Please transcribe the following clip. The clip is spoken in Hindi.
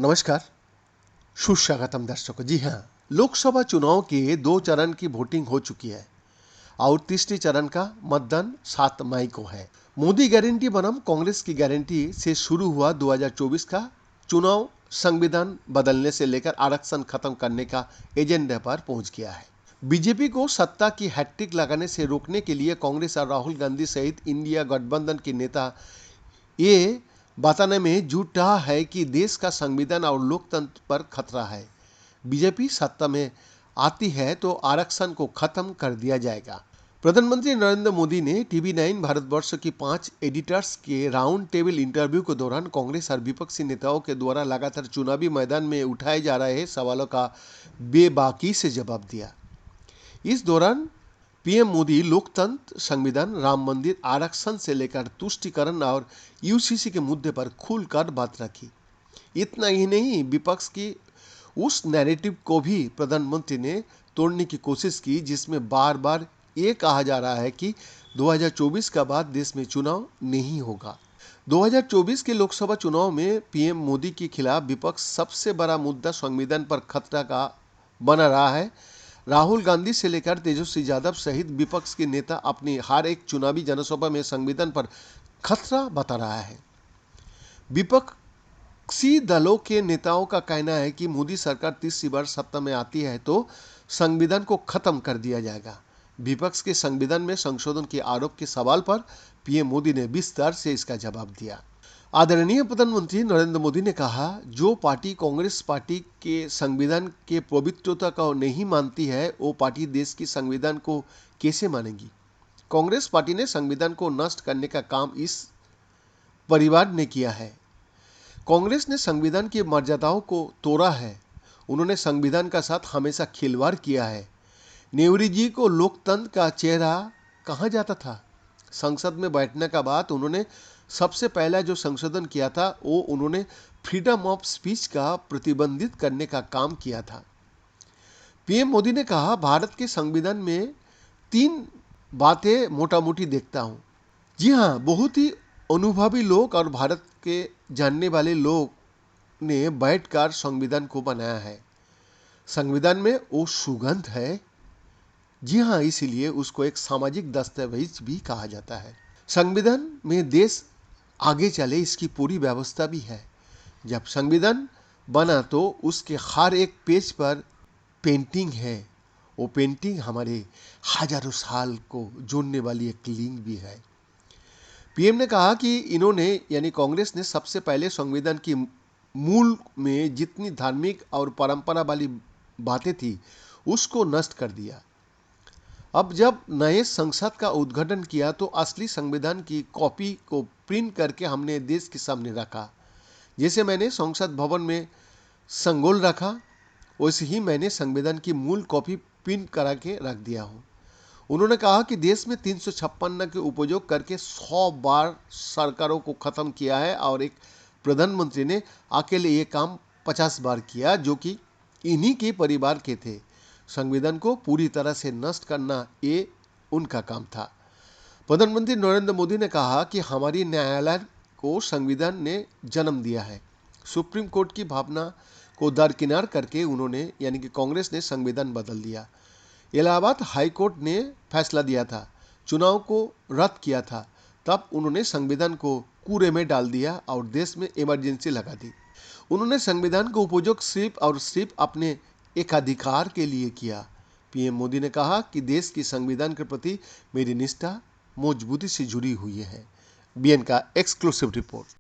नमस्कार, सुस्वागतम दर्शकों। जी हाँ, लोकसभा चुनाव के 2 चरण की वोटिंग हो चुकी है और तीसरे चरण का मतदान 7 मई को है। मोदी गारंटी बनाम कांग्रेस की गारंटी से शुरू हुआ 2024 का चुनाव संविधान बदलने से लेकर आरक्षण खत्म करने का एजेंडा पर पहुंच गया है। बीजेपी को सत्ता की हैट्रिक लगाने से रोकने के लिए कांग्रेस और राहुल गांधी सहित इंडिया गठबंधन के नेता ये बताने में जुट रहा है कि देश का संविधान और लोकतंत्र पर खतरा है। बीजेपी सत्ता में आती है तो आरक्षण को खत्म कर दिया जाएगा। प्रधानमंत्री नरेंद्र मोदी ने टीवी9 भारतवर्ष की 5 एडिटर्स के राउंड टेबल इंटरव्यू के दौरान कांग्रेस और विपक्षी नेताओं के द्वारा लगातार चुनावी मैदान में उठाए जा रहे सवालों का बेबाकी से जवाब दिया। इस दौरान पीएम मोदी लोकतंत्र, संविधान, राम मंदिर, आरक्षण से लेकर तुष्टीकरण और यूसीसी के मुद्दे पर खुलकर बात रखी। इतना ही नहीं, विपक्ष की उस नैरेटिव को भी प्रधानमंत्री ने तोड़ने की कोशिश की जिसमें बार बार ये कहा जा रहा है कि 2024 का बाद देश में चुनाव नहीं होगा। 2024 के लोकसभा चुनाव में पीएम मोदी के खिलाफ विपक्ष सबसे बड़ा मुद्दा संविधान पर खतरा का बना रहा है। राहुल गांधी से लेकर तेजस्वी यादव सहित विपक्ष के नेता अपनी हर एक चुनावी जनसभा में संविधान पर खतरा बता रहा है। विपक्षी दलों के नेताओं का कहना है कि मोदी सरकार तीसरी बार सत्ता में आती है तो संविधान को खत्म कर दिया जाएगा। विपक्ष के संविधान में संशोधन के आरोप के सवाल पर पीएम मोदी ने विस्तार से इसका जवाब दिया। आदरणीय प्रधानमंत्री नरेंद्र मोदी ने कहा, जो पार्टी कांग्रेस पार्टी के संविधान के पवित्रता को नहीं मानती है वो पार्टी देश की संविधान को कैसे मानेगी। कांग्रेस पार्टी ने संविधान को नष्ट करने का काम इस परिवार ने किया है। कांग्रेस ने संविधान की मर्यादाओं को तोड़ा है। उन्होंने संविधान का साथ हमेशा खिलवाड़ किया है। नेहरू जी को लोकतंत्र का चेहरा कहा जाता था। संसद में बैठने का बाद उन्होंने सबसे पहला जो संशोधन किया था वो उन्होंने फ्रीडम ऑफ स्पीच का प्रतिबंधित करने का काम किया था। पीएम मोदी ने कहा, भारत के संविधान में 3 बातें मोटा मोटी देखता हूँ। जी हाँ, बहुत ही अनुभवी लोग और भारत के जानने वाले लोग ने बैठकर संविधान को बनाया है। संविधान में वो सुगंध है। जी हाँ, इसीलिए उसको एक सामाजिक दस्तावेज भी कहा जाता है। संविधान में देश आगे चले इसकी पूरी व्यवस्था भी है। जब संविधान बना तो उसके हर एक पेज पर पेंटिंग है। वो पेंटिंग हमारे हजारों साल को जोड़ने वाली एक लिंक भी है। पीएम ने कहा कि इन्होंने यानी कांग्रेस ने सबसे पहले संविधान की मूल में जितनी धार्मिक और परंपरा वाली बातें थी उसको नष्ट कर दिया। अब जब नए संसद का उद्घाटन किया तो असली संविधान की कॉपी को प्रिंट करके हमने देश के सामने रखा। जैसे मैंने संसद भवन में संगोल रखा वैसे ही मैंने संविधान की मूल कॉपी प्रिंट करा के रख दिया हूँ। उन्होंने कहा कि देश में 356 के उपयोग करके 100 बार सरकारों को खत्म किया है और एक प्रधानमंत्री ने अकेले ये काम 50 बार किया जो कि इन्हीं के परिवार के थे। संविधान को पूरी तरह से नष्ट करना ये उनका काम था। प्रधानमंत्री नरेंद्र मोदी ने कहा कि हमारी न्यायालय को संविधान ने जन्म दिया है। सुप्रीम कोर्ट की भावना को दरकिनार करके उन्होंने यानी कि कांग्रेस ने संविधान बदल दिया। इलाहाबाद हाई कोर्ट ने फैसला दिया था, चुनाव को रद्द किया था, तब उन्होंने संविधान को कूड़े में डाल दिया और देश में इमरजेंसी लगा दी। उन्होंने संविधान का उपयोग सिर्फ और सिर्फ अपने एक अधिकार के लिए किया। पीएम मोदी ने कहा कि देश की संविधान के प्रति मेरी निष्ठा मजबूती से जुड़ी हुई है। बीएन का एक्सक्लूसिव रिपोर्ट।